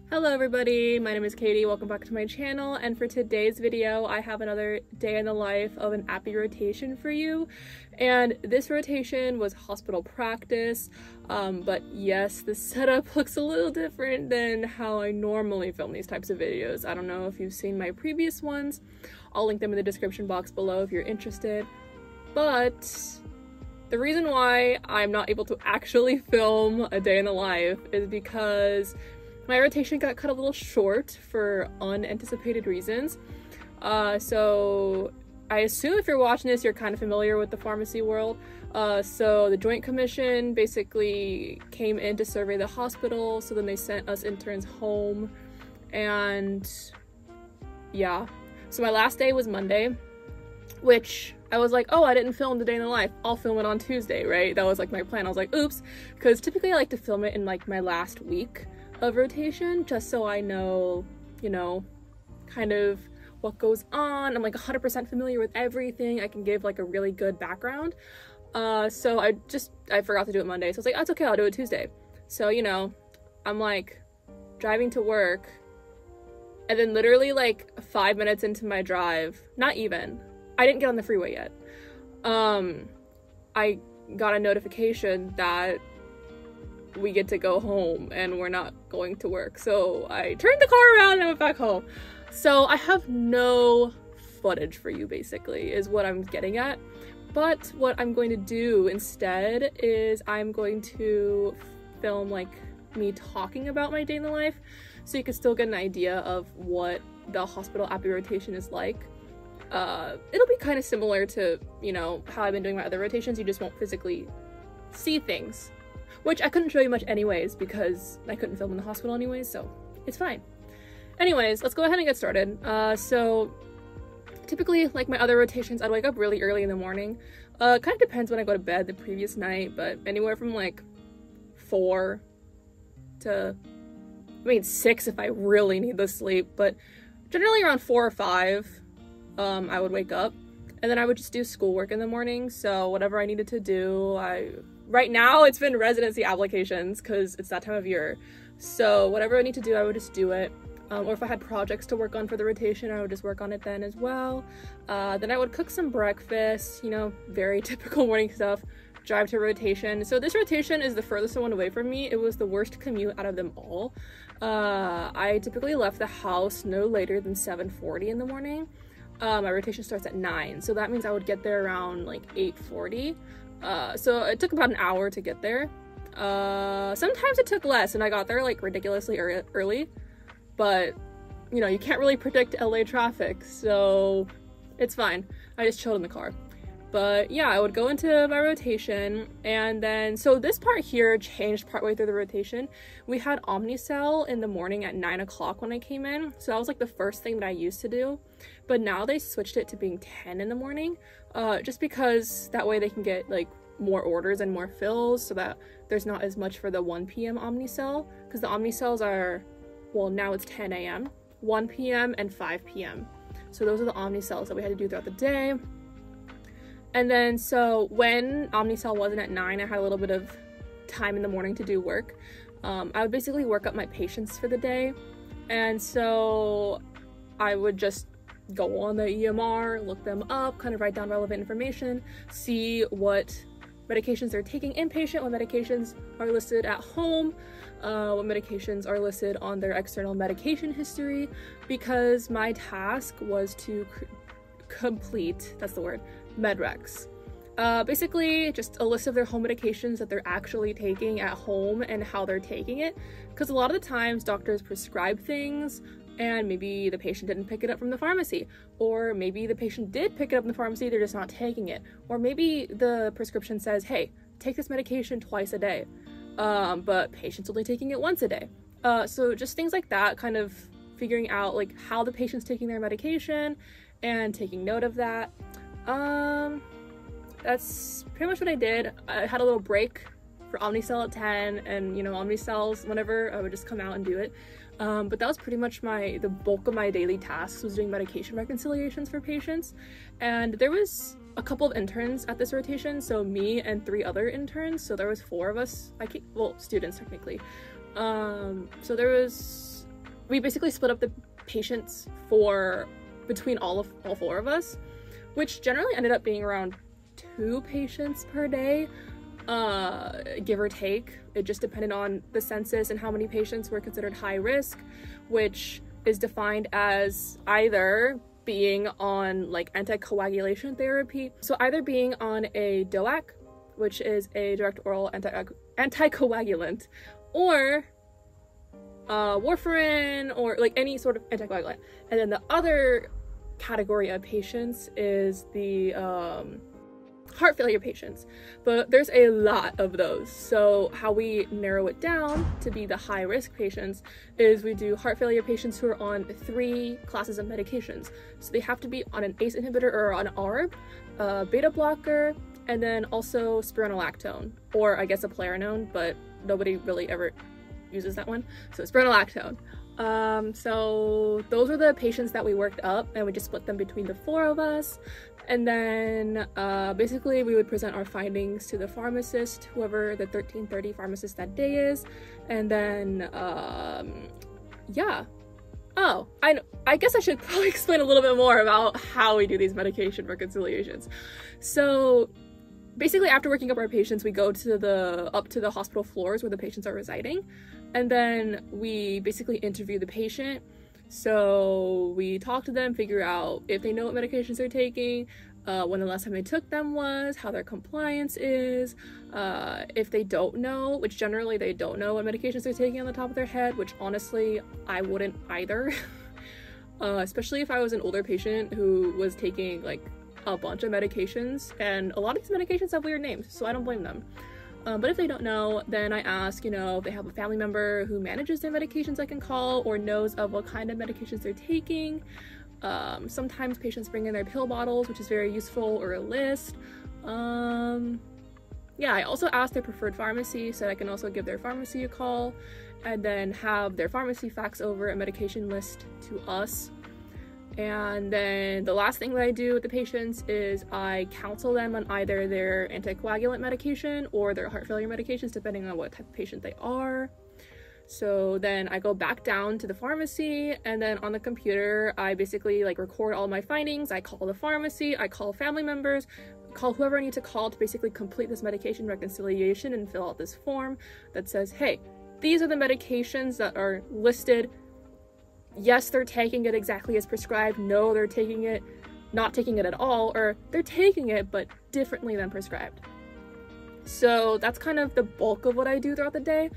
Hello everybody, my name is Katie, welcome back to my channel, and for today's video I have another day in the life of an appy rotation for you. And this rotation was hospital practice, but yes, the setup looks a little different than how I normally film these types of videos. I don't know if you've seen my previous ones, I'll link them in the description box below if you're interested, but the reason why I'm not able to actually film a day in the life is because my rotation got cut a little short for unanticipated reasons. So I assume if you're watching this, you're kind of familiar with the pharmacy world. So the Joint Commission basically came in to survey the hospital, so then they sent us interns home, and yeah. So my last day was Monday, which I was like, oh, I didn't film the day in the life, I'll film it on Tuesday, right? That was like my plan. I was like, oops, because typically I like to film it in like my last week of rotation, just so I know, you know, kind of what goes on. I'm like 100% familiar with everything. I can give like a really good background. So I forgot to do it Monday, so I was like, oh, it's okay, I'll do it Tuesday. So, you know, I'm like driving to work, and then literally like 5 minutes into my drive, not even, I didn't get on the freeway yet, I got a notification that we get to go home and we're not going to work. So I turned the car around and went back home. So I have no footage for you, basically, is what I'm getting at. But what I'm going to do instead is I'm going to film like me talking about my day in the life, so you can still get an idea of what the hospital appy rotation is like. It'll be kind of similar to, you know, how I've been doing my other rotations. You just won't physically see things, which I couldn't show you much anyways because I couldn't film in the hospital anyways, so it's fine. Anyways, let's go ahead and get started. So typically, like my other rotations, I'd wake up really early in the morning. Kind of depends when I go to bed the previous night, but anywhere from like 4 to, I mean 6 if I really need the sleep, but generally around 4 or 5, I would wake up, and then I would just do schoolwork in the morning. So whatever I needed to do, right now it's been residency applications because it's that time of year, so whatever I need to do, I would just do it. Or if I had projects to work on for the rotation, I would just work on it then as well. Then I would cook some breakfast, you know, very typical morning stuff, drive to rotation. So this rotation is the furthest one away from me. It was the worst commute out of them all. I typically left the house no later than 7:40 in the morning. My rotation starts at 9, so that means I would get there around like 8:40. So it took about an hour to get there. Sometimes it took less and I got there like ridiculously early, but you know, you can't really predict LA traffic, so it's fine. I just chilled in the car. But yeah, I would go into my rotation, and then, so this part here changed partway through the rotation. We had Omnicell in the morning at 9 o'clock when I came in, so that was like the first thing that I used to do. But now they switched it to being 10 in the morning, just because that way they can get like more orders and more fills, so that there's not as much for the 1 p.m. Omnicell, because the Omnicells are, well, now it's 10 a.m., 1 p.m. and 5 p.m. So those are the Omnicells that we had to do throughout the day. And then, so when Omnicell wasn't at 9, I had a little bit of time in the morning to do work. I would basically work up my patients for the day. And so I would just go on the EMR, look them up, kind of write down relevant information, see what medications they're taking inpatient, what medications are listed at home, what medications are listed on their external medication history, because my task was to complete, that's the word, MedRecs. Basically just a list of their home medications that they're actually taking at home and how they're taking it, because a lot of the times doctors prescribe things and maybe the patient didn't pick it up from the pharmacy, or maybe the patient did pick it up in the pharmacy, they're just not taking it, or maybe the prescription says, hey, take this medication twice a day, but patient's only taking it once a day. So just things like that, kind of figuring out like how the patient's taking their medication and taking note of that. That's pretty much what I did. I had a little break for Omnicell at 10, and you know, Omnicells, whenever I would just come out and do it. But that was pretty much the bulk of my daily tasks, was doing medication reconciliations for patients. And there was a couple of interns at this rotation, so me and 3 other interns, so there was 4 of us, students technically. We basically split up the patients between all 4 of us, which generally ended up being around 2 patients per day, give or take. It just depended on the census and how many patients were considered high risk, which is defined as either being on like anticoagulation therapy, so either being on a DOAC, which is a direct oral anticoagulant, or warfarin, or like any sort of anticoagulant. And then the other category of patients is the heart failure patients, but there's a lot of those. So how we narrow it down to be the high risk patients is we do heart failure patients who are on 3 classes of medications. So they have to be on an ACE inhibitor or an ARB, a beta blocker, and then also spironolactone, or I guess a eplerenone, but nobody really ever uses that one. So spironolactone. So those are the patients that we worked up, and we just split them between the 4 of us. And then basically we would present our findings to the pharmacist, whoever the 1330 pharmacist that day is. And then yeah. Oh, I guess I should probably explain a little bit more about how we do these medication reconciliations. So basically, after working up our patients, we go to up to the hospital floors where the patients are residing, and then we basically interview the patient. So we talk to them, figure out if they know what medications they're taking, when the last time they took them was, how their compliance is, if they don't know, which generally they don't know what medications they're taking on the top of their head, which honestly I wouldn't either. Especially if I was an older patient who was taking like a bunch of medications, and a lot of these medications have weird names, so I don't blame them. But if they don't know, then I ask, if they have a family member who manages their medications I can call, or knows of what kind of medications they're taking. Sometimes patients bring in their pill bottles, which is very useful, or a list. Yeah, I also ask their preferred pharmacy, so I can also give their pharmacy a call, and then have their pharmacy fax over a medication list to us. And then the last thing that I do with the patients is I counsel them on either their anticoagulant medication or their heart failure medications, depending on what type of patient they are. So then I go back down to the pharmacy, and then on the computer I basically like record all my findings. I call the pharmacy, I call family members, call whoever I need to call to basically complete this medication reconciliation and fill out this form that says, hey, these are the medications that are listed. Yes, they're taking it exactly as prescribed. No, they're taking it, not taking it at all, or they're taking it but differently than prescribed. So that's kind of the bulk of what I do throughout the day.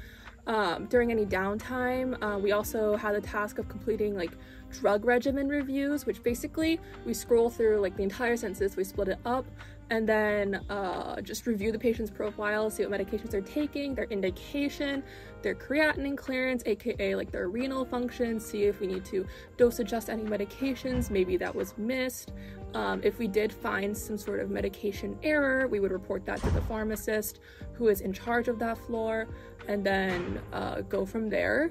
During any downtime, we also had the task of completing like drug regimen reviews, which basically we scroll through like the entire census, we split it up, and then just review the patient's profile, see what medications they're taking, their indication, their creatinine clearance, aka like their renal function, see if we need to dose adjust any medications, maybe that was missed. If we did find some sort of medication error, we would report that to the pharmacist who is in charge of that floor, and then go from there.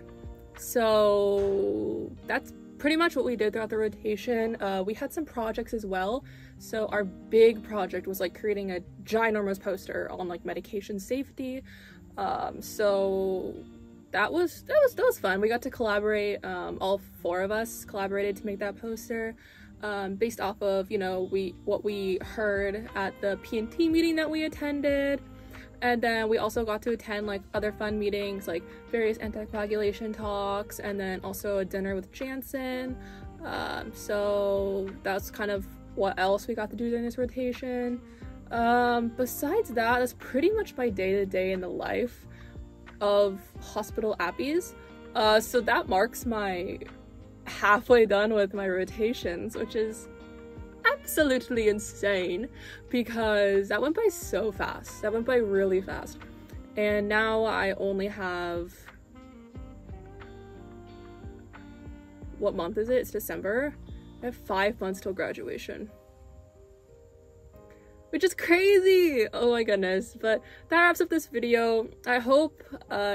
So that's pretty much what we did throughout the rotation. We had some projects as well. So our big project was like creating a ginormous poster on like medication safety. So that was fun. We got to collaborate. All 4 of us collaborated to make that poster, based off of what we heard at the P&T meeting that we attended. And then we also got to attend like other fun meetings, like various anticoagulation talks, and then also a dinner with Janssen. So that's kind of what else we got to do during this rotation. Besides that, that's pretty much my day-to-day in the life of hospital appies. So that marks my halfway done with my rotations, which is absolutely insane because that went by so fast. That went by really fast. And now I only have, what month is it? It's December. I have 5 months till graduation. which is crazy. Oh my goodness. But that wraps up this video. I hope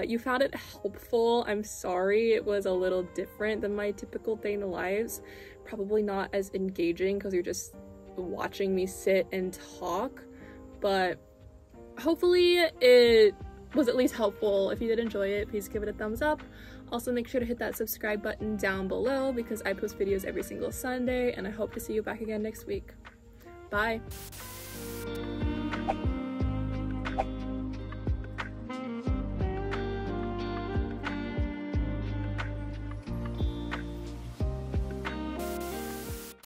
you found it helpful. I'm sorry it was a little different than my typical day in the lives. Probably not as engaging because you're just watching me sit and talk, but hopefully it was at least helpful. If you did enjoy it, please give it a thumbs up. Also, make sure to hit that subscribe button down below because I post videos every single Sunday, and I hope to see you back again next week. Bye!